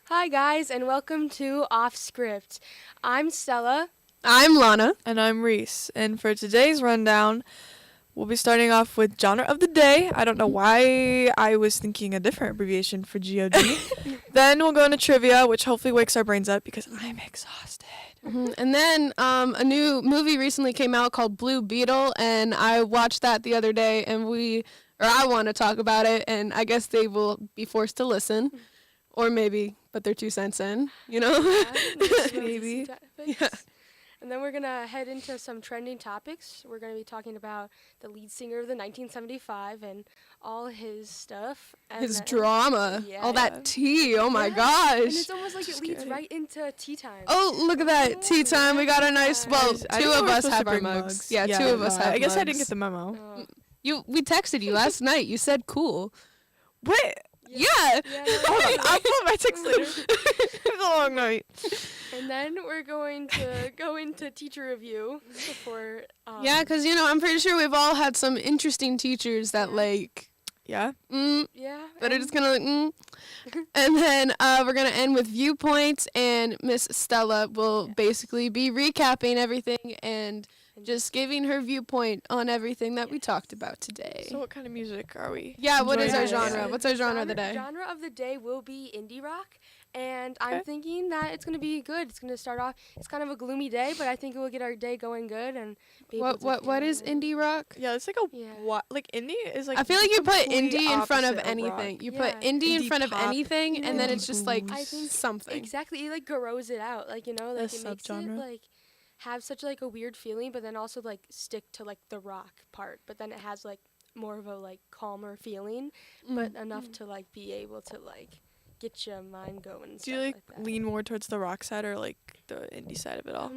Hi, guys, and welcome to Off Script. I'm Stella. I'm Lana. And I'm Reese. And for today's rundown, we'll be starting off with genre of the day. I don't know why I was thinking a different abbreviation for GOD. Then we'll go into trivia, which hopefully wakes our brains up because I'm exhausted. Mm-hmm. And then a new movie recently came out called Blue Beetle, and I watched that the other day, and I want to talk about it, and I guess they will be forced to listen, or maybe put their 2 cents in, you know? Maybe. Yeah. And then we're going to head into some trending topics. We're going to be talking about the lead singer of the 1975 and all his stuff. And His drama, yeah. all that tea, oh my gosh. And it's almost like it leads right into tea time. Oh, look at that, tea time. We got a nice, well, I 2 didn't know of we're us supposed have to our bring mugs. Yeah, 2 of us have mugs. I guess I didn't get the memo. We texted you last night. You said cool. Wait. Yeah. Hold on, I'll pull my text later. It was a long night. And then we're going to go into teacher review before. Yeah, because, I'm pretty sure we've all had some interesting teachers that, Yeah. Yeah. that are just kind of And then we're going to end with viewpoints, and Miss Stella will basically be recapping everything and just giving her viewpoint on everything that we talked about today. So what kind of music are we? Yeah, what is our enjoying? genre? What's our genre of the day? Genre of the day will be indie rock, and I'm thinking that it's going to be good. It's going to start off, it's kind of a gloomy day, but I think it will get our day going good. And be able to What is feel it. indie rock? Yeah, it's like like indie is like. I feel like you put complete indie in front of opposite anything. rock. You Yeah. put indie in Indie front of pop. anything, and then Yeah. it's just like I think something. Exactly, it like grows it out, like, like A it makes it subgenre. like have such like a weird feeling, but then also like stick to like the rock part, but then it has like more of a like calmer feeling, but enough to like be able to like get your mind going. And Do you stuff like that. lean more towards the rock side or like the indie side of it all?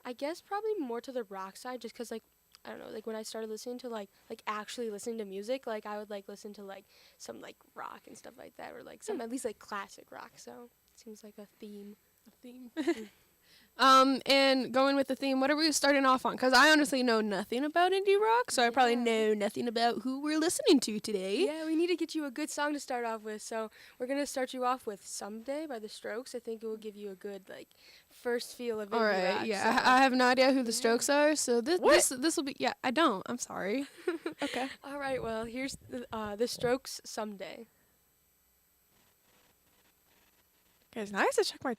I guess probably more to the rock side, just 'cause like I don't know, like when I started listening to like actually listening to music, like I would like listen to like some like rock and stuff like that, or like some at least like classic rock. So it seems like a theme. And going with the theme, what are we starting off on? Because I honestly know nothing about indie rock, so I probably Yeah. know nothing about who we're listening to today. Yeah, we need to get you a good song to start off with. So we're gonna start you off with "Someday" by The Strokes. I think it will give you a good like first feel of indie All right, rock. yeah, So. I have no idea who the Strokes are, so this What? this will be I don't. I'm sorry. Okay. All right, well here's the Strokes "Someday." Guys, now I have to check my.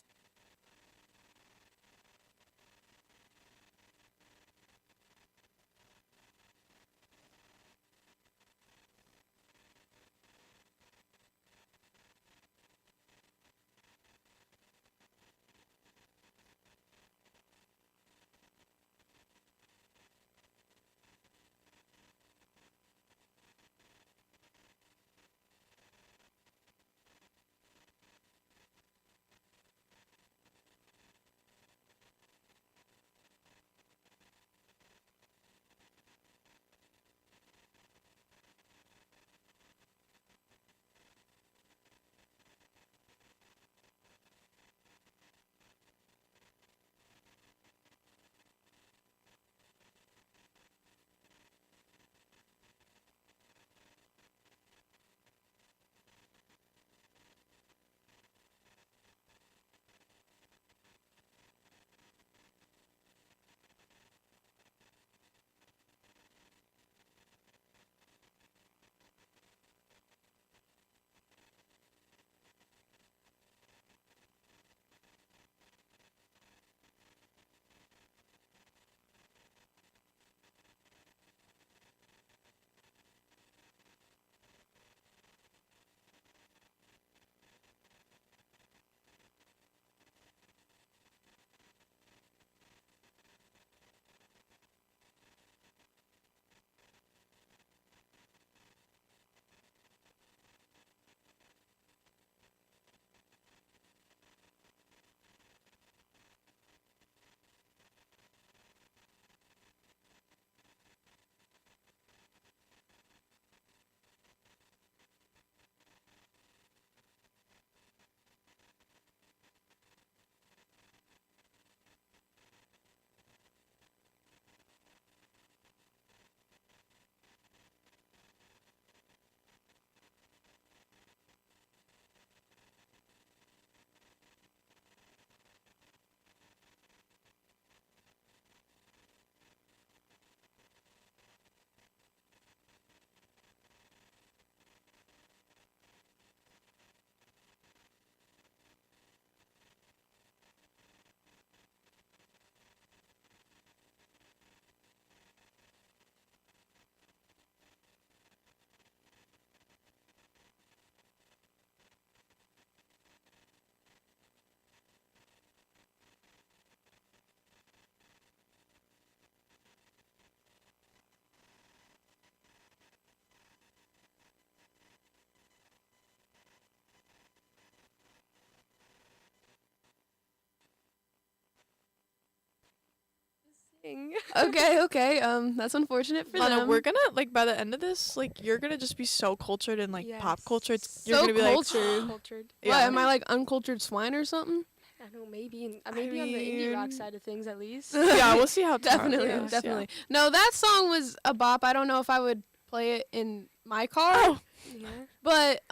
thing. Okay. That's unfortunate for Lana, them. we're gonna like by the end of this, like you're gonna just be so cultured in like pop culture. You're So gonna be cultured. Cultured. Yeah. What, am I like uncultured swine or something? I don't know, maybe on the indie rock mean- side of things at least. yeah, we'll see how tomorrow Definitely, goes, definitely. No, that song was a bop. I don't know if I would play it in my car, Yeah. but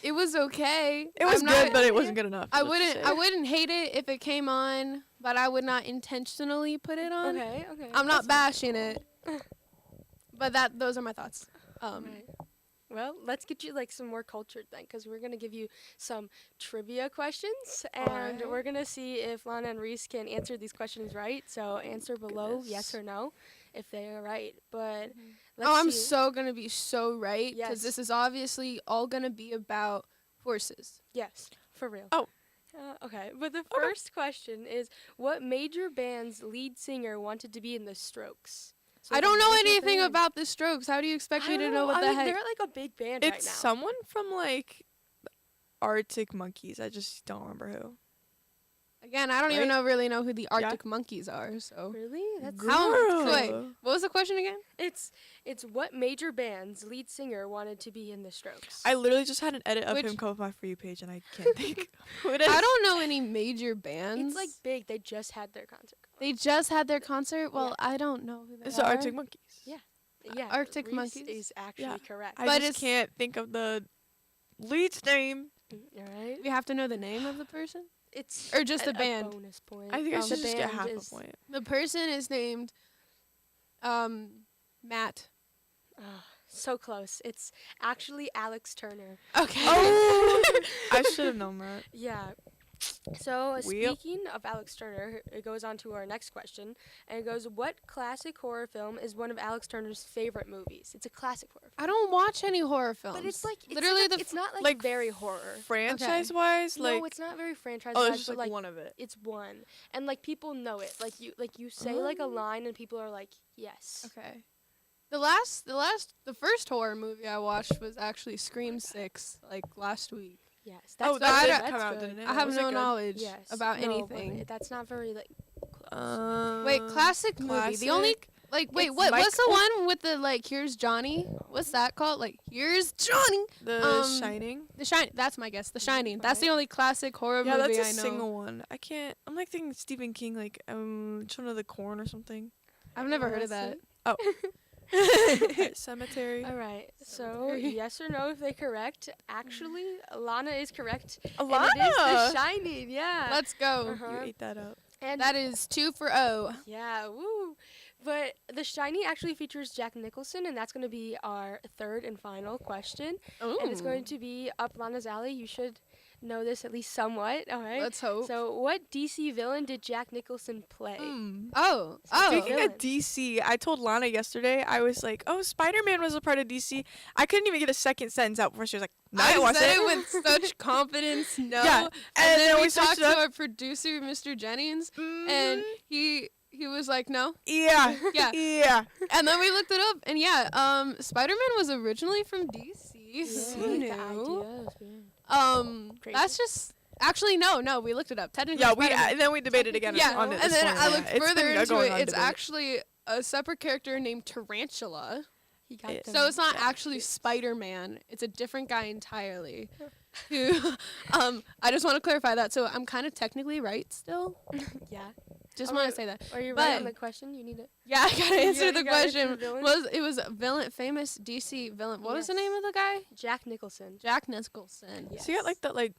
it was okay. It was I'm good, not- but it wasn't good enough. I let's just wouldn't say. hate it if it came on, but I would not intentionally put it on. Okay. I'm not That's bashing it. But those are my thoughts. Right. Well, let's get you like some more cultured then, because we're gonna give you some trivia questions, and Alright. we're gonna see if Lana and Reese can answer these questions right. So answer below Goodness. yes or no if they are right. But let's Oh, I'm see. so gonna be so right because Yes. this is obviously all gonna be about horses. Yes, for real. Oh. Okay, but the first question is, what major band's lead singer wanted to be in the Strokes? So I the don't know major anything band. about the Strokes. How do you expect me I to don't know what I the mean, heck? they're like a big band It's right now. someone from like Arctic Monkeys. I just don't remember who. Again, I don't even Right? really know who the Arctic Monkeys are. So Really? That's How- wait, Girl. what was the question again? It's what major band's lead singer wanted to be in the Strokes? I literally just had an edit of Which- him come up my For You page, and I can't think who it is. I don't know any major bands. It's like big. They just had their concert. they just had their concert. Well, Yeah. I don't know who they It's are. the Arctic Monkeys. Yeah. Yeah, Arctic Reese Monkeys? is actually Yeah. correct. I But just it's- can't think of the lead's name. All right. We have to know the name of the person. It's Or just a the band. bonus point. I think I The should just get band half a is- point. The person is named Matt. So close. It's actually Alex Turner. Okay. Oh, I should have known that. Yeah. So Well. speaking of Alex Turner, it goes on to our next question, and it goes, "What classic horror film is one of Alex Turner's favorite movies?" It's a classic horror film. I don't watch any horror films. But it's like literally it's not like, like, very horror. Franchise wise, like No, it's not very franchise. oh, wise, it's just but, like one of it. It's one, and like people know it. Like you say like a line, and people are like, "Yes." Okay. The first horror movie I watched was actually Scream 6, like last week. Yes. Oh, That's that good. did That's come out, good. didn't it? I have Was it no good? knowledge Yes. about No, but anything. that's not very like close. Wait, classic movie. The only wait, It's what's the Michael- one with the like here's Johnny? What's that called? Like here's Johnny. The Shining. The Shining. That's my guess. The Shining. That's the Right. only classic horror Yeah, movie that's a I know. single one. I can't. I'm like thinking Stephen King, like Children of the Corn or something. I've never heard of Honestly. that. Pet Cemetery. All right. So Cemetery. yes or no if they correct. Actually, Alana is correct. Alana. And it is The Shining. Yeah. Let's go. Uh-huh. You ate that up. And That is 2-0. yeah, woo. But The Shining actually features Jack Nicholson, and that's going to be our third and final question. And it's going to be up Lana's alley. You should know this at least somewhat. All right. Let's hope. So, what DC villain did Jack Nicholson play? Oh. Speaking Villain. of DC, I told Lana yesterday, I was like, oh, Spider-Man was a part of DC. I couldn't even get a second sentence out before she was like, no, I I wasn't. said it with such confidence. No. Yeah, And, and then then we we switched talked it to up. our producer, Mr. Jennings, and Mhm. he was like, no. Yeah. Yeah. Yeah. And then we looked it up, and yeah, Spider-Man was originally from DC. Yeah, Who the knew? idea is weird. Crazy. That's just actually no. We looked it up. Technically, Yeah, Spider-Man- and then we debated again yeah, on it and this then morning. I Yeah, looked it's been further a into going it. on It's debate. actually a separate character named Tarantula. He got It- them. So it's not Yeah. actually Spider-Man. It's a different guy entirely. Who, I just want to clarify that. So I'm kind of technically right still. Yeah. Just Oh, want wait, to say that. Are you But- right on the question? You need it. Yeah, I gotta answer you the gotta answer question. the villain? It was a villain, famous DC villain? What was the Yes. name of the guy? Jack Nicholson. Jack Nicholson. Yes. So you got like that, like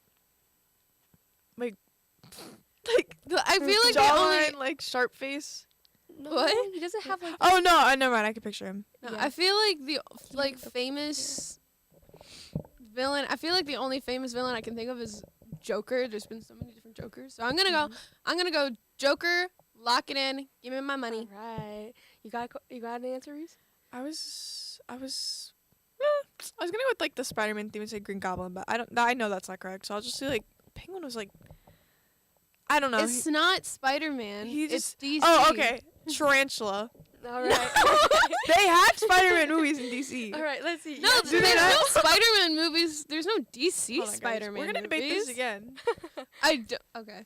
I feel like the jawline, only. like sharp face. No, What? He doesn't have like. Oh no, never mind. I can picture him. No, Yeah. I feel like the famous villain. I feel like the only famous villain I can think of is Joker. There's been so many different Jokers. So I'm gonna Mm-hmm. go. I'm gonna go Joker. Lock it in. Give me my money. All right. You got an answer, Reese? I was gonna go with like the Spider-Man theme and say Green Goblin, but I know that's not correct. So I'll just say like Penguin was like, I don't know. It's not Spider-Man. he It's just DC. Oh, okay. Tarantula. All right. They had Spider-Man movies in DC. All right. Let's see. No, Yes or there's that? no Spider-Man movies. There's no DC Hold on, guys. Spider-Man We're gonna debate movies. this again. I do. Okay.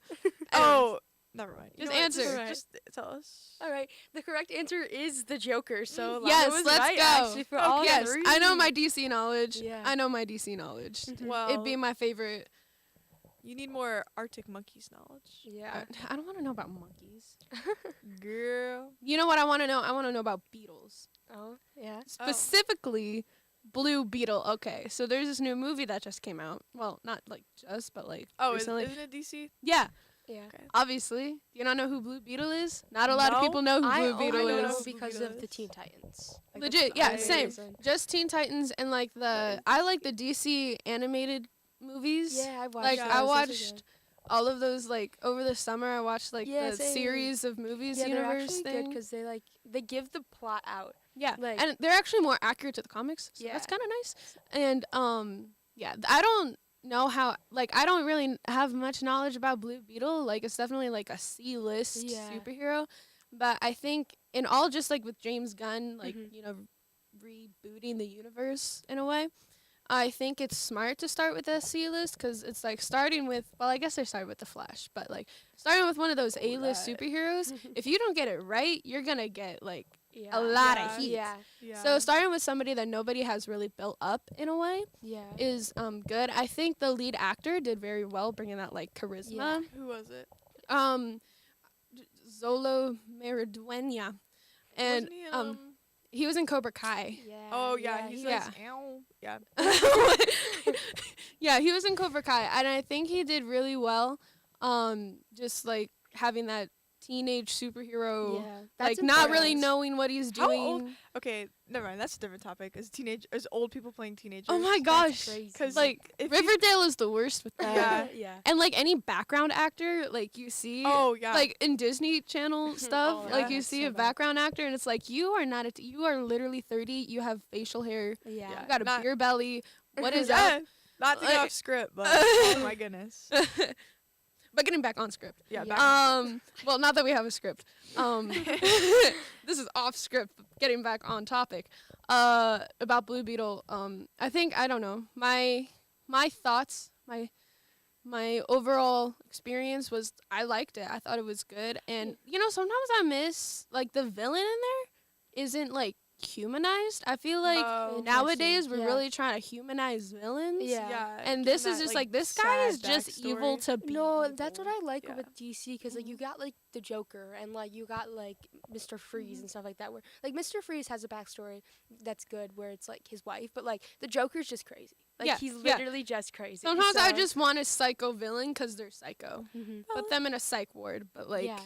Oh Never mind. Just what? answer. Just tell us. All right. The correct answer is the Joker. So Lana Yes, was let's right, go. actually, for all Yes, three. I know my DC knowledge. Yeah. I know my DC knowledge. Well, It'd be my favorite. you need more Arctic Monkeys knowledge. Yeah. I don't want to know about monkeys. Girl. You know what I want to know? I want to know about beetles. Oh, yeah. Specifically, Blue Beetle. Okay, so there's this new movie that just came out. Well, not like just, but like recently. Isn't it DC? Yeah, Yeah. Okay. obviously. Do you not know who Blue Beetle is? Not a lot of No, people know who I Blue only Beetle know know is. Blue because Beetle of the is. Teen Titans. Like, Legit, that's the yeah, only same. reason. Just Teen Titans and like I like the DC animated movies. Yeah, I watched Like those. I Those are watched good. all of those like over the summer. I watched like Yeah, the same. series of movies Yeah, they're universe actually good thing. because they give the plot out. Yeah, like- and they're actually more accurate to the comics. So that's Yeah. kind of nice. And yeah, I don't know how. Like I don't really have much knowledge about Blue Beetle. Like it's definitely like a C-list Yeah. superhero. But I think in all, just like with James Gunn, like Mhm. you know, rebooting the universe in a way. I think it's smart to start with a C-list because it's like starting with, well, I guess they started with the Flash, but like starting with one of those A-list that. superheroes. If you don't get it right, you're gonna get like Yeah. a lot Yeah. of heat. Yeah. Yeah. So starting with somebody that nobody has really built up in a way Yeah. is good. I think the lead actor did very well, bringing that like charisma. Yeah. Who was it? Zolo Meriduena, and Wasn't he, he was in Cobra Kai. Yeah. Oh yeah, he's he like, was- ow. Yeah. Yeah, he was in Cobra Kai, and I think he did really well. Just like having that teenage superhero, Yeah. like That's not really important. knowing what he's How doing. old- Okay, never mind. That's a different topic. Is old people playing teenagers? Oh my That's gosh! crazy. 'Cause, Like if you- Riverdale is the worst with that. Yeah. Yeah. And like any background actor, like you see, Oh yeah. like in Disney Channel stuff, Oh, like yeah, you that's see so a bad. background actor, and it's like you are not you are literally 30. You have facial hair. Yeah. You got a Not- beer belly. What is yeah. up? Not to get Like- off script, but oh my goodness. But getting back on script. Yeah. Yeah. Back Well, not that we have a script. This is off script. Getting back on topic. About Blue Beetle. I think I don't know. My thoughts. My overall experience was I liked it. I thought it was good. And you know, sometimes I miss like the villain in there isn't like humanized. I feel like Oh, nowadays we're yeah. really trying to humanize villains. Yeah. yeah. And give this them is that, just like this guy is sad just evil backstory. to be. No, that's evil. what I like Yeah. with DC because like you got like the Joker and like you got like Mr. Freeze and stuff like that. Where like Mr. Freeze has a backstory that's good, where it's like his wife, but like the Joker's just crazy. Like Yeah, he's yeah. literally just crazy. Sometimes I So- just want a psycho villain because they're psycho. Mhm. Put them in a psych ward, but like, yeah,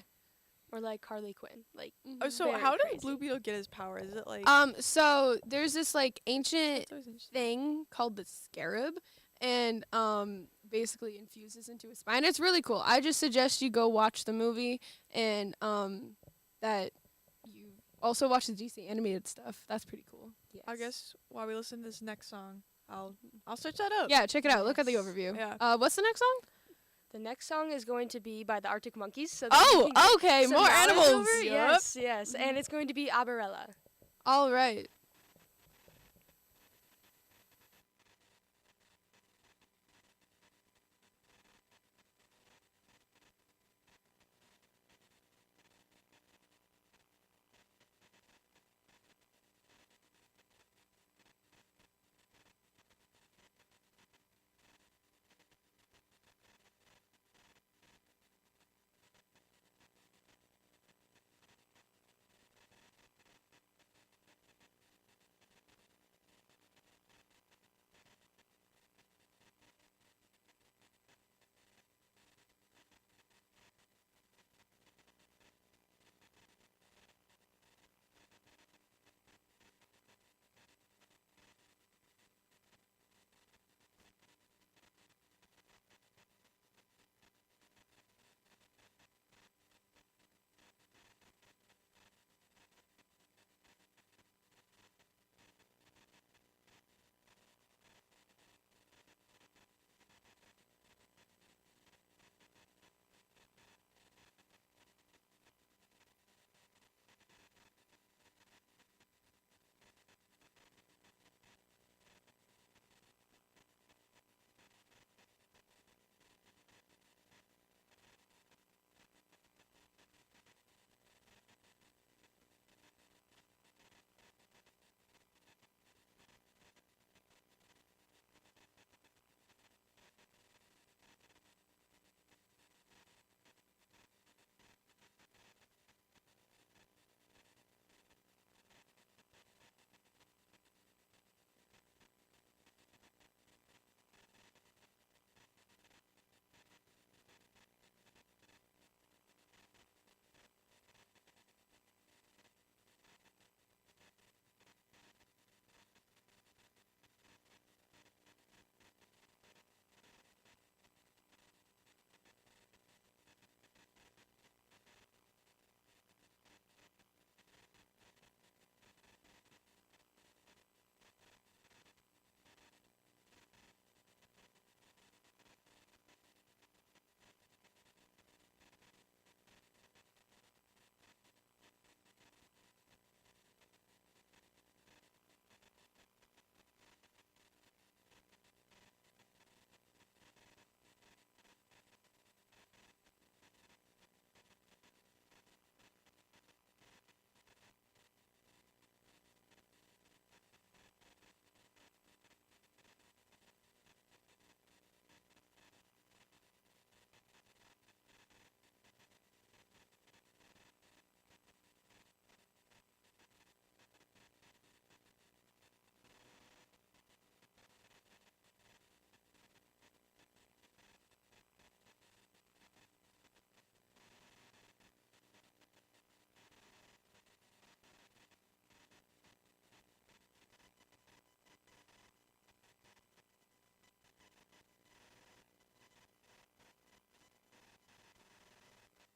or like Harley Quinn. Like Oh, so very how did crazy. Blue Beetle get his power? Is it like? so there's this like ancient That's always interesting. thing called the scarab, and basically infuses into his spine. It's really cool. I just suggest you go watch the movie, and that you also watch the DC animated stuff. That's pretty cool. Yes. I guess while we listen to this next song, I'll search that up. Yeah, check it out. Look at the Yes. overview. Yeah. What's the next song? The next song is going to be by the Arctic Monkeys. So Oh, okay, some more knowledge animals. over. Yup. Yes, yes, and it's going to be Abarella. All right.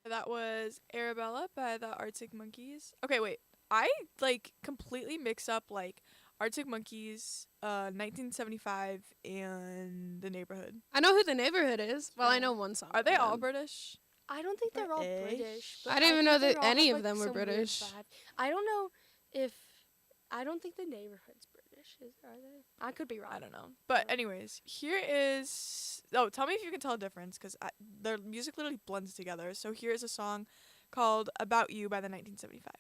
That was Arabella by the Arctic Monkeys. Okay, wait. I completely mix up Arctic Monkeys, 1975, and The Neighborhood. I know who The Neighborhood is. Well, I know one song. Are they by all them. British? I don't think they're all British. British. But I didn't even know think that they all any have, of them were some weird British. vibe. I don't know if I don't think The Neighborhood's British. Are they? I could be wrong. I don't know. But anyways, here is. Oh, tell me if you can tell a difference, because their music literally blends together. So here is a song called "About You" by the 1975.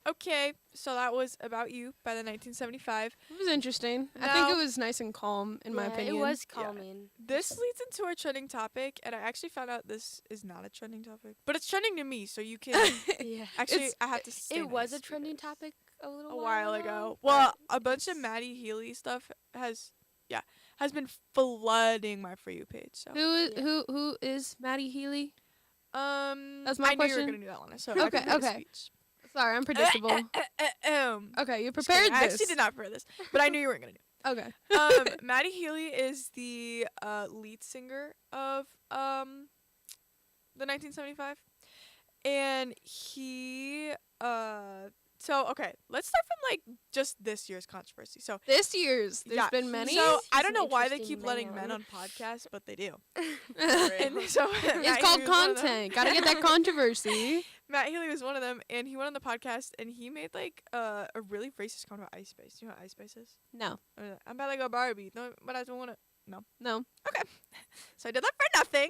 Okay, so that was About You by the 1975. It was interesting. I think Now- it was nice and calm, in my Yeah, opinion. it was calming. This leads into our trending topic, and I actually found out this is not a trending topic, but it's trending to me, so you can. Yeah. Actually, I have to stay It was a nice trending because topic a little a while ago. ago. Well, but a bunch of it's- Maddie Healy stuff has been flooding my For You page. So Yeah. Who is Maddie Healy? That's I my knew you question? were gonna do that one. So Okay, I can make a okay. speech. Sorry, I'm predictable. Okay, you Just prepared kidding. I this. actually did not prepare this, but I knew you weren't gonna do it. Okay. Maddie Healy is the lead singer of the 1975, and he so okay, let's start from like just this year's controversy. So This year's, there's yeah, been many. So I He's don't an know why they interesting keep letting men man. on podcasts, but they do. it's And so Matt called Healy was one of them. content. Gotta get that controversy. Matt Healy was one of them, and he went on the podcast and he made like a really racist comment about Ice Spice. Do you know what Ice Spice is? No. I'm about to go Barbie, no, but I don't want to. No. So I did that for nothing.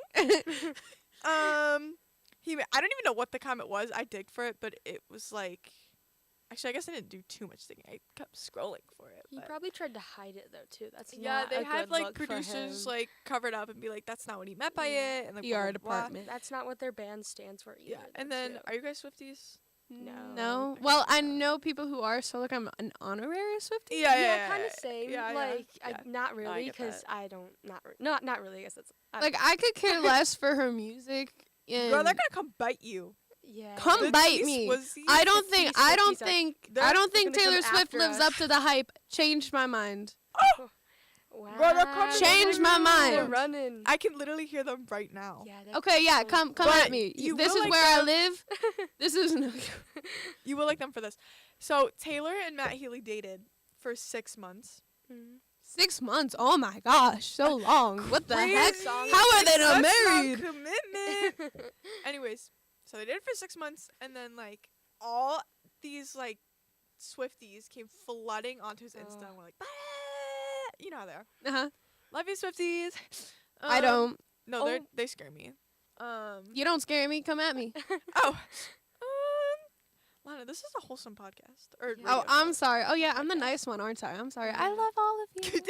I don't even know what the comment was. I digged for it, but it was like, actually, I guess I didn't do too much digging. I kept scrolling for it. He but- probably tried to hide it though too. That's yeah, not they a had good like look for producers him. like covered up and be like, "That's not what he meant by Yeah. it," and like PR blah, blah, blah. department. That's not what their band stands for either. Yeah, and though, then too. are you guys Swifties? No. No. Well, I know people who are, so like I'm an honorary Swiftie. Yeah, kind of same. yeah, like, yeah. not No, I really, get because that. I don't, not really. I guess that's Like I could care less for her music. And Girl, they're gonna come bite you. yeah. Come The bite tease me. was the- I don't the think. Swifties I don't are- think. they're I don't think gonna come Taylor Swift after lives us. up to the hype. Changed my mind. Wow. Bro, they're coming Changed my They're mind. running. I can literally hear them right now. Yeah. Okay, yeah, come But at me. you This will is like where I them. live. This is You will like them for this. So Taylor and Matt Healy dated for 6 months. 6 months. Oh my gosh, so long. What the heck? Crazy. How are they not Such long married? commitment. Anyways, so they did it for 6 months, and then like all these like Swifties came flooding onto his Insta, and were like, "Bah!" You know how they are. Uh-huh. Love you, Swifties. I don't. No, they scare me. You don't scare me. Come at me. Oh. Lana, this is a wholesome podcast. Or Yeah. Oh, radio I'm show. sorry. Oh yeah, I'm the nice one, aren't I? I'm sorry. I Yeah. love all of you.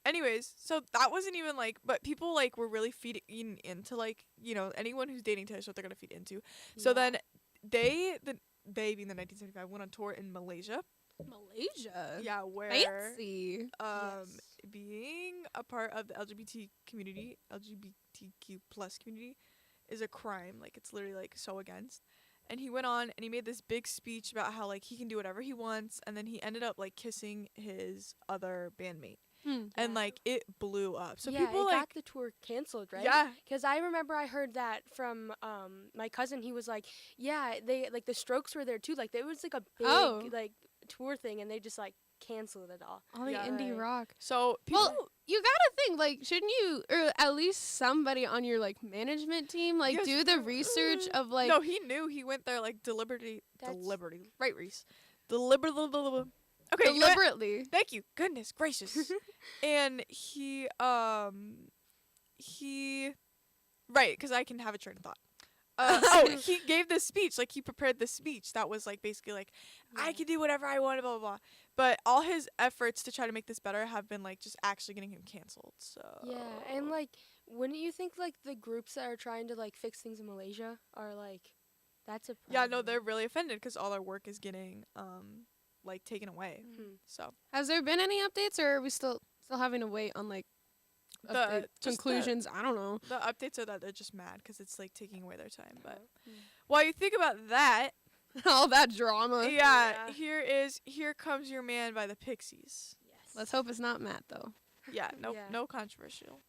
Anyways, so that wasn't even like, but people like were really feeding into like, you know, anyone who's dating Taylor Swift, they're gonna feed into. So Yeah. then they being the 1975 went on tour in Malaysia. Malaysia. Yeah, where Fancy. Yes. being a part of the LGBTQ plus community is a crime. Like it's literally like so against. And he went on and he made this big speech about how like he can do whatever he wants, and then he ended up like kissing his other bandmate, and Yeah. like it blew up. So yeah, people it like got the tour canceled, right? yeah, Because I remember I heard that from my cousin. He was like, yeah, they like the Strokes were there too. Like it was like a big Oh. like tour thing, and they just like canceled it all. All the Yeah. indie Right. rock. so people Well, you gotta think like, shouldn't you, or at least somebody on your like management team, like Yes, do the research of like. no, he knew. He went there like deliberately, That's- right, Reese, deliberately. Okay, you know what? Deliberately. Thank you. Goodness gracious. And he right, because I can have a train of thought. He gave this speech, like he prepared this speech that was like basically like I Yeah. can do whatever I want, blah blah blah. But all his efforts to try to make this better have been like just actually getting him canceled. So Yeah, and like, wouldn't you think like the groups that are trying to like fix things in Malaysia are like, that's a problem. yeah, no, they're really offended because all their work is getting like taken away. Mhm. So Has there been any updates, or are we still having to wait on like The- update just the- conclusions? I don't know. the updates are that they're just mad because it's like taking away their time. But Mm. while you think about that, All that drama. yeah, Yeah. Here Comes Your Man by the Pixies. Yes. Let's hope it's not Matt though. Yeah, Yeah. no controversial.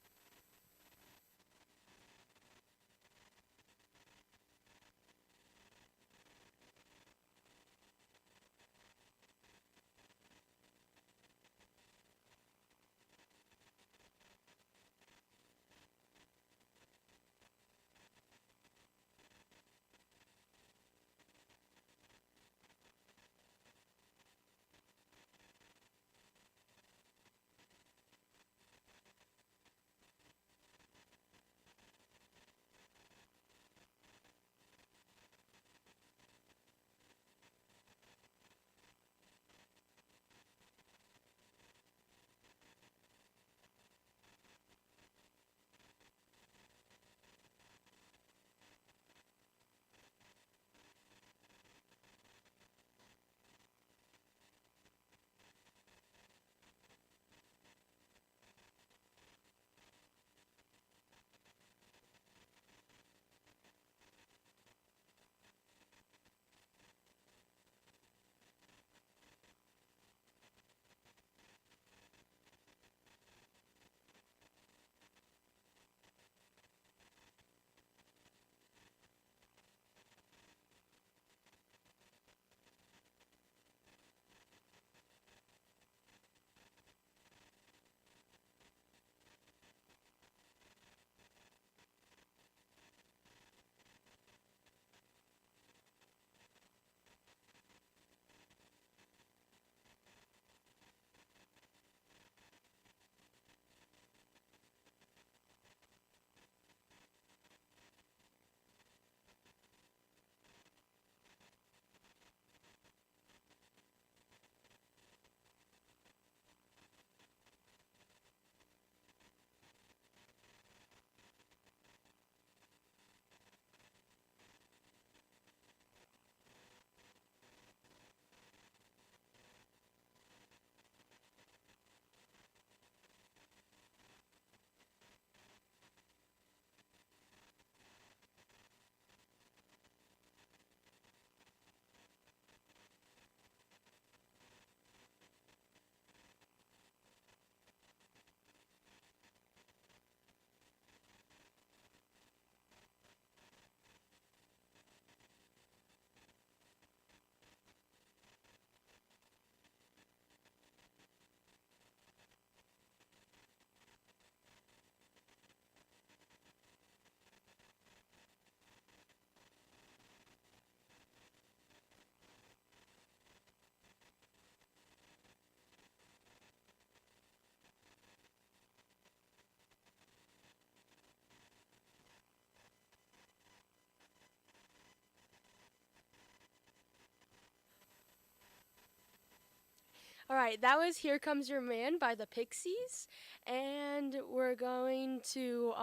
All right, that was "Here Comes Your Man" by the Pixies, and we're going to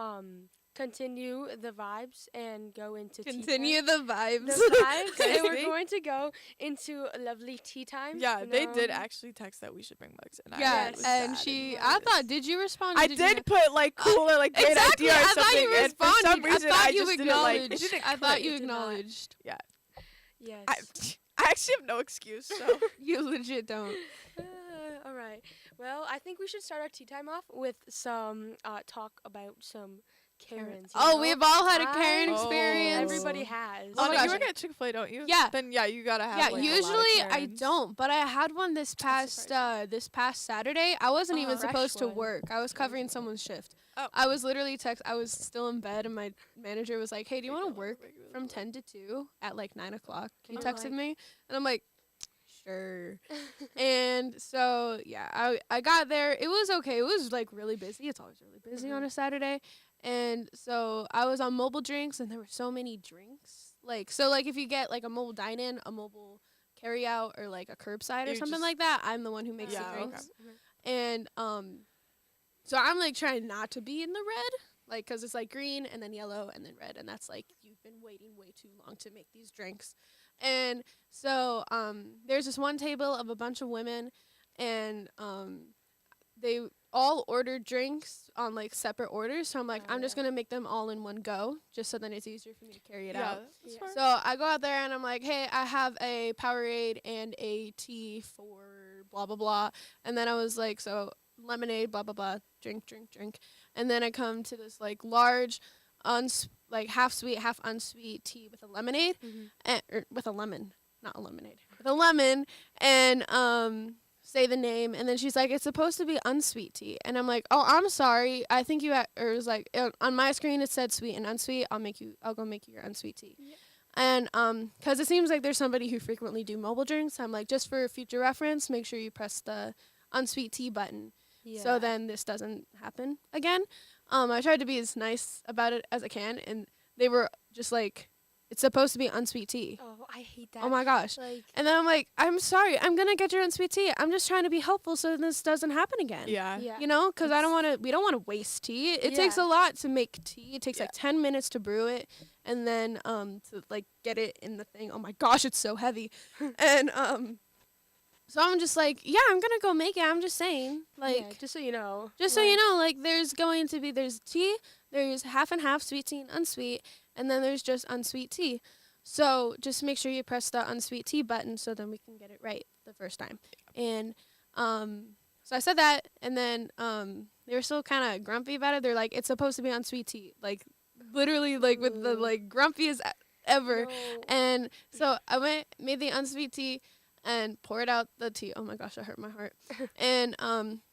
continue the vibes and go into Continue tea the time. vibes. The vibes, and we're Seriously? going to go into a lovely tea time. Yeah, you they did know. actually text that we should bring mugs, and Yeah, I was and sad she. and I nervous. thought. Did you respond? or I you did not? put like cooler, like great Exactly. idea or I thought something, you and for some responded. reason I thought I you just didn't like. It acknowledged. didn't I thought click. you It did not. acknowledged. Yeah, Yes. I actually have no excuse. So You legit don't. All right. Well, I think we should start our tea time off with some talk about some Karens. Oh, we've all had a Karen I- experience. Everybody has. Oh my Lana, gosh. you work at Chick-fil-A, don't you? Yeah. Then yeah, you gotta have. Yeah, like, a lot of usually I Karens. don't, but I had one this past Saturday. I wasn't even Fresh supposed to one. work. I was covering someone's shift. Oh. I was literally I was still in bed, and my manager was like, "Hey, do you want to work from 10 to 2 at like 9 o'clock?" He I'm texted like- me, and I'm like, "Sure." And so yeah, I got there. It was okay. It was like really busy. It's always really busy on a Saturday. And so I was on mobile drinks, and there were so many drinks. Like if you get like a mobile dine-in, a mobile carry-out, or like a curbside or You something just- like that, I'm the one who makes Yeah, the okay. drinks. And so I'm like trying not to be in the red, like, 'cause it's like green and then yellow and then red, and that's like you've been waiting way too long to make these drinks. And so there's this one table of a bunch of women, and they all ordered drinks on like separate orders. So I'm like, Oh, I'm just yeah. gonna make them all in one go, just so then it's easier for me to carry it Yeah, out. that's Yeah. fine. So I go out there and I'm like, hey, I have a Powerade and a tea for blah blah blah. And then I was like, so lemonade, blah blah blah, drink. And then I come to this like large, like half sweet, half unsweet tea with a lemonade, or with a lemon, not a lemonade, with a lemon, and say the name, and then she's like, it's supposed to be unsweet tea, and I'm like, oh, I'm sorry, I think you or it was like on my screen it said sweet and unsweet. I'll go make you your unsweet tea. Yeah. And 'cause it seems like there's somebody who frequently do mobile drinks, I'm like, just for future reference, make sure you press the unsweet tea button, so then this doesn't happen again. I tried to be as nice about it as I can, and they were just like, it's supposed to be unsweet tea. Oh, I hate that. Oh my gosh. Like, And then I'm like, I'm sorry, I'm gonna get your unsweet tea. I'm just trying to be helpful so this doesn't happen again. Yeah. yeah. You know, because we don't want to waste tea. It takes Yeah. a lot to make tea. It takes Yeah. like 10 minutes to brew it, and then to like get it in the thing. Oh my gosh, it's so heavy. And so I'm just like, yeah, I'm gonna go make it. I'm just saying, like, yeah, just so you know. just so you know, like, there's tea, there's half and half, sweet tea and unsweet, and then there's just unsweet tea. So just make sure you press the unsweet tea button so then we can get it right the first time. And so I said that, and then they were still kind of grumpy about it. They're like, it's supposed to be unsweet tea, like literally, like with the like grumpiest ever. No. And so I made the unsweet tea and poured out the tea. Oh my gosh, that hurt my heart. And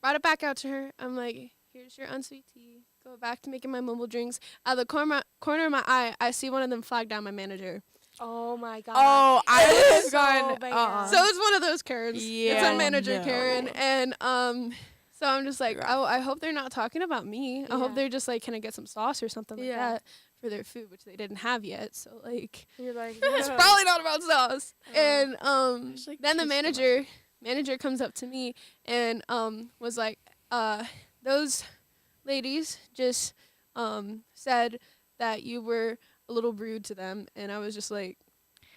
brought it back out to her. I'm like, here's your unsweet tea. Go back to making my mobile drinks. Out of the corner of my eye, I see one of them flag down my manager. Oh my god. Oh, I It was is going. so bad. So it's one of those Karens. It's Yeah, a manager no. Karen. And so I'm just like, Rough. oh, I hope they're not talking about me. I hope Yeah. they're just like, can I get some sauce or something like Yeah. that for their food, which they didn't have yet. So like, You're like, it's no. probably not about sauce. Oh. And There's, like, then the two so manager comes up to me and was like, those ladies just said that you were a little rude to them, and I was just like,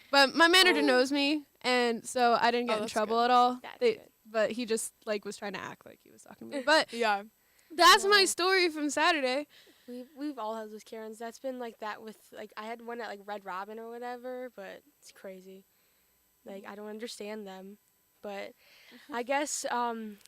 but my manager Oh. knows me, and so I didn't Oh, get in that's trouble good. at all. That's good. But he just like was trying to act like he was talking to me. But Yeah. that's my No. story from Saturday. We've all had those Karens. That's been like that with like I had one at like Red Robin or whatever, but it's crazy. Like I don't understand them. But I guess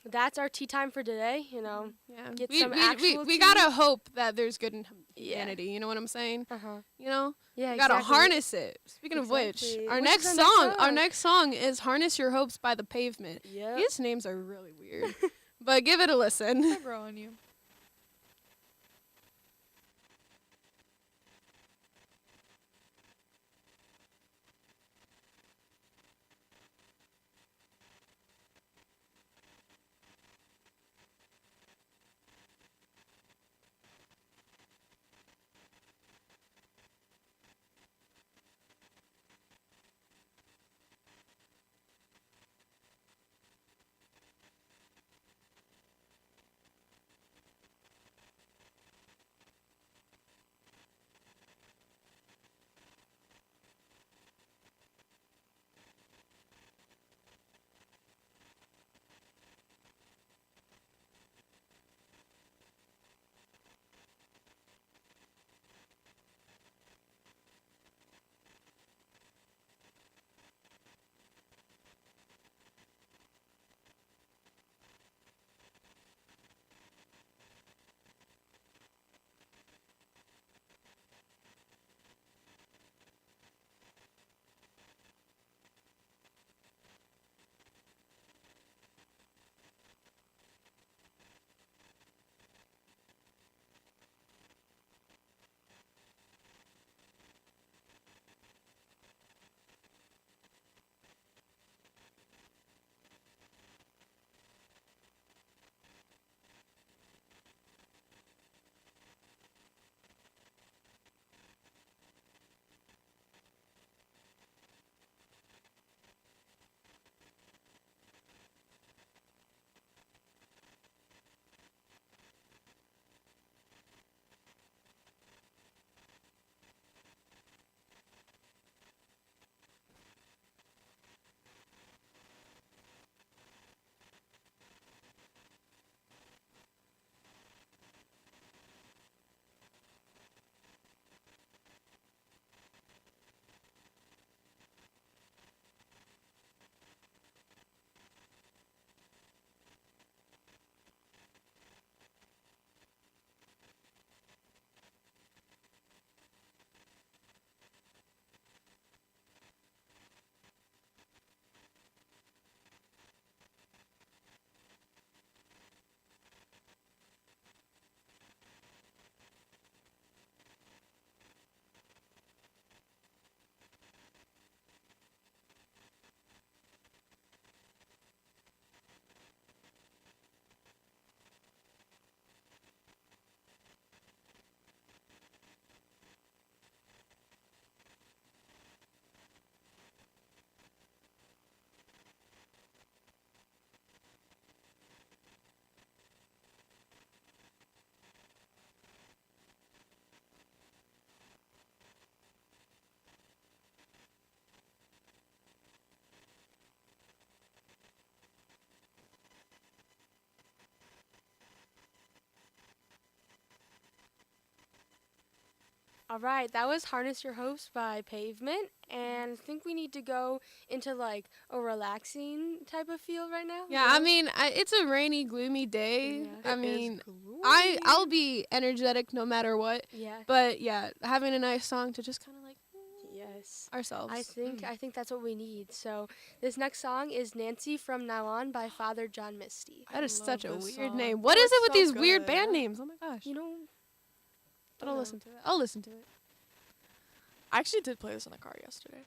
that's our tea time for today, you know. Yeah, Get we, some we, actual we tea. gotta hope that there's good in Yeah. humanity. You know what I'm saying? Uh-huh. You know, Yeah, we gotta exactly. harness it. Speaking of which, Exactly. our Which next is song, our next song is "Harness Your Hopes" by The Pavement. Yep. These names are really weird, but give it a listen. I grow on you. All right, that was Harness Your Hopes by Pavement, and I think we need to go into like a relaxing type of feel right now. Yeah, I mean, it's a rainy, gloomy day. Yeah. I It is mean, gloomy. I'll be energetic no matter what. Yeah. But yeah, having a nice song to just kind of like Yes. ourselves. I think that's what we need. So this next song is Nancy from Now On by Father John Misty. That is love such a this weird song. name. What Oh, is it it's with so these weird good. band names? Oh my gosh. You know, But I'll listen to it. I'll listen to it. I actually did play this in the car yesterday.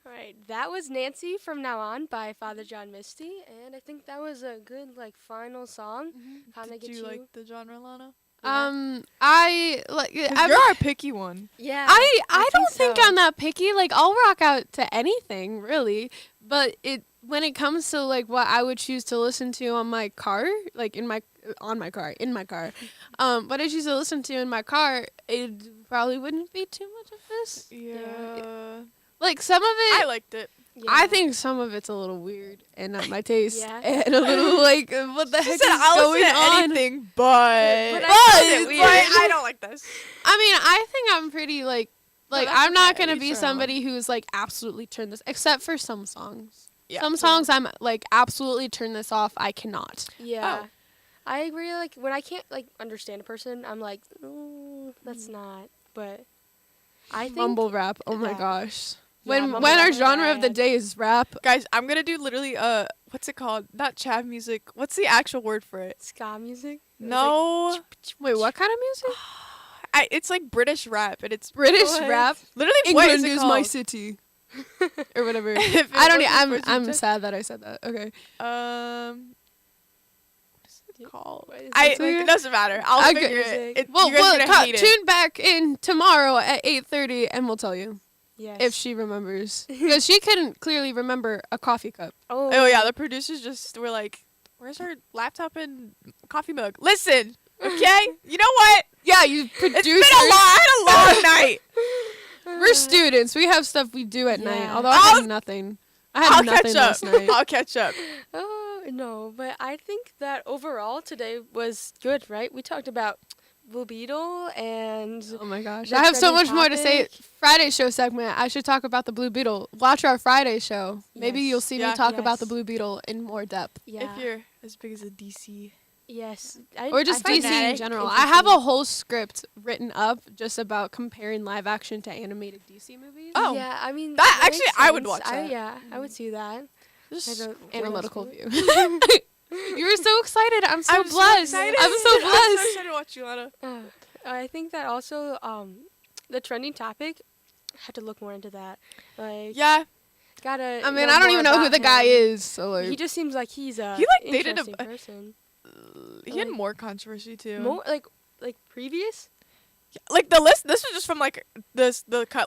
all right, that was Nancy from Now On by Father John Misty, and I think that was a good like final song. Kind of Did get you like the genre, Lana? I like. 'Cause I'm- you're our picky one. Yeah. I don't think so. I'm that picky. Like I'll rock out to anything really, but when it comes to like what I would choose to listen to on my car, like in my car, what I choose to listen to in my car, it probably wouldn't be too much of this. Yeah. Like some of it, I liked it. Yeah. I think some of it's a little weird and not my taste, Yeah. and a little like what the She heck said is I'll going listen to on? anything, but But I don't like this. I mean, I think I'm pretty like that's I'm not okay. gonna Each be their own. somebody who's like absolutely turned this, except for some songs. Yeah. Some songs I'm like absolutely turn this off. I cannot. Yeah. Oh. I agree. Like when I can't like understand a person, I'm like, ooh, that's not. But I think Mumble rap. Oh my that- gosh. yeah, When mumble our rap is genre of the bad. day is rap. Guys, I'm gonna do literally what's it called? Not chav music. What's the actual word for it? ska music. It was, No. Wait, what kind of music? It's like British rap, and it's British What? rap. literally what England is it is call? my city. Or whatever. If it I don't. wasn't for I'm subject- sad that I said that. Okay. What is Yeah, it called? what is It doesn't matter. I'll Okay. figure it. Well, you guys are gonna hate it. tune back in tomorrow at 8:30, and we'll tell you yes. if she remembers, because she couldn't clearly remember a coffee cup. Oh yeah, the producers just were like, "Where's our laptop and coffee mug?" Listen, okay. You know what? Yeah, you It's been producers. I had a long night. We're students. We have stuff we do at night. Yeah. Although I had nothing. I had I'll nothing catch up. last night. I'll catch up. No, but I think that overall today was good, right? We talked about Blue Beetle and Oh my gosh. The I have so trending much more to say. topic. Friday show segment. I should talk about the Blue Beetle. Watch our Friday show. Maybe Yes. you'll see Yeah. me talk about the Yes. Blue Beetle in more depth. yeah, If you're as big as a DC, yes, Or just I find DC in that general. I have a interesting. whole script written up just about comparing live action to animated DC movies. Oh. Yeah, I mean That- makes actually, I would sense. watch that. Yeah, I would see that. just I don't- Analytical What view. You were so excited. I'm so I'm blessed. So excited. I'm so I'm so blessed. excited to watch you, Lana. I think that also the trending topic had to look more into that. Like, Yeah, gotta. I mean, know I don't more even know who about the guy him. is. So like, He just seems like he's a He, like, dated a interesting b- person. he had Like, more controversy too. More like previous. Like the list. This was just from like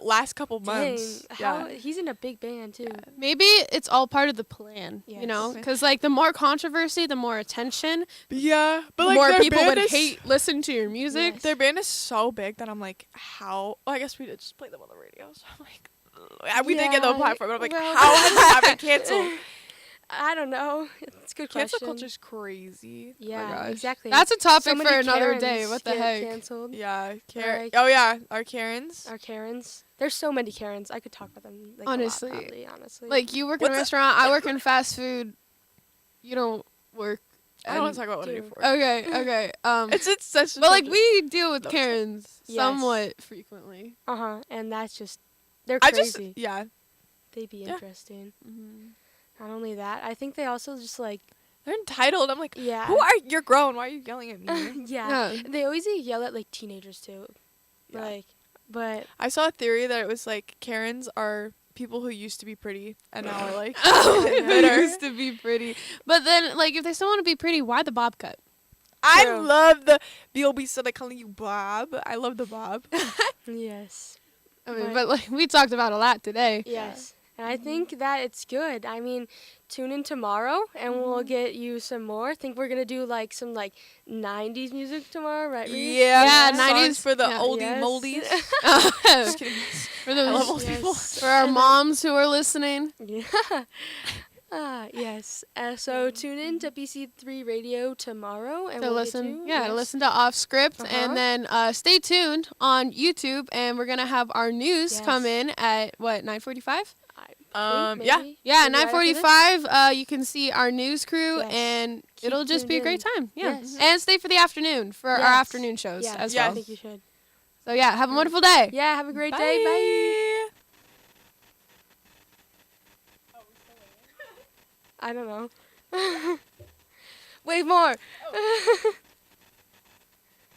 last couple months. Dang, Yeah. how he's in a big band too. maybe it's all part of the plan. You know, Yes. because like the more controversy, the more attention, Yeah, but the like more their people band would is- hate listen to your music. Yes. Their band is so big that I'm like, how? Well, I guess we did just play them on the radio. So I'm like, we did get them a Yeah, platform. But I'm like, well- how has it not been canceled? I don't know. It's a good Cancel question. culture's crazy. Yeah, gosh. exactly. That's a topic So for many another day. Karens What the get heck? Canceled. Yeah, Like- oh yeah, our Karens. Our Karens. There's so many Karens. I could talk about them. Like, Honestly. a lot, probably, honestly. Like you work in What's a the- restaurant, I work in fast food. You don't work. I don't want and- to talk about what I do Dude. for. Okay, okay. It's such. but like such a- we deal with No, Karens Yes. somewhat frequently. and that's just they're I crazy. just yeah. They'd be Yeah. interesting. Mm-hmm. Not only that, I think they also just like They're entitled. I'm like, yeah. who are you're grown? Why are you yelling at me? yeah. Yeah. They always yell at like teenagers too. Yeah. Like, but I saw a theory that it was like Karens are people who used to be pretty and now are like Oh, bitter. it used to be pretty. But then, like, if they still want to be pretty, why the bob cut? I True. love the B.O.B. said I calling you Bob. I love the Bob. yes. I mean, But- but like we talked about a lot today. Yes. And I think that it's good. I mean, tune in tomorrow and we'll get you some more. I think we're going to do like some like 90s music tomorrow, right? Reese? Yeah, songs 90s for the yeah. oldie Yes. moldies. Just kidding. for I the love old people. Yes. for our And- moms who are listening. Yeah. Yes. So tune in to PC3 Radio tomorrow and To we'll listen, get you. yeah, to yes. listen to Off Script, Uh-huh. and then stay tuned on YouTube, and we're gonna have our news come Yes. in at what 9:45. I think Yeah. maybe Yeah, maybe right after this. 9:45. You can see our news crew, Yes. and Keep it'll just tuned be a great in. time. Yeah, Yes. and stay for the afternoon for our Yes. afternoon shows Yeah, as yeah, I well. think you should. So yeah, have a wonderful day. Yeah, have a great day. Bye. I don't know. Wait more.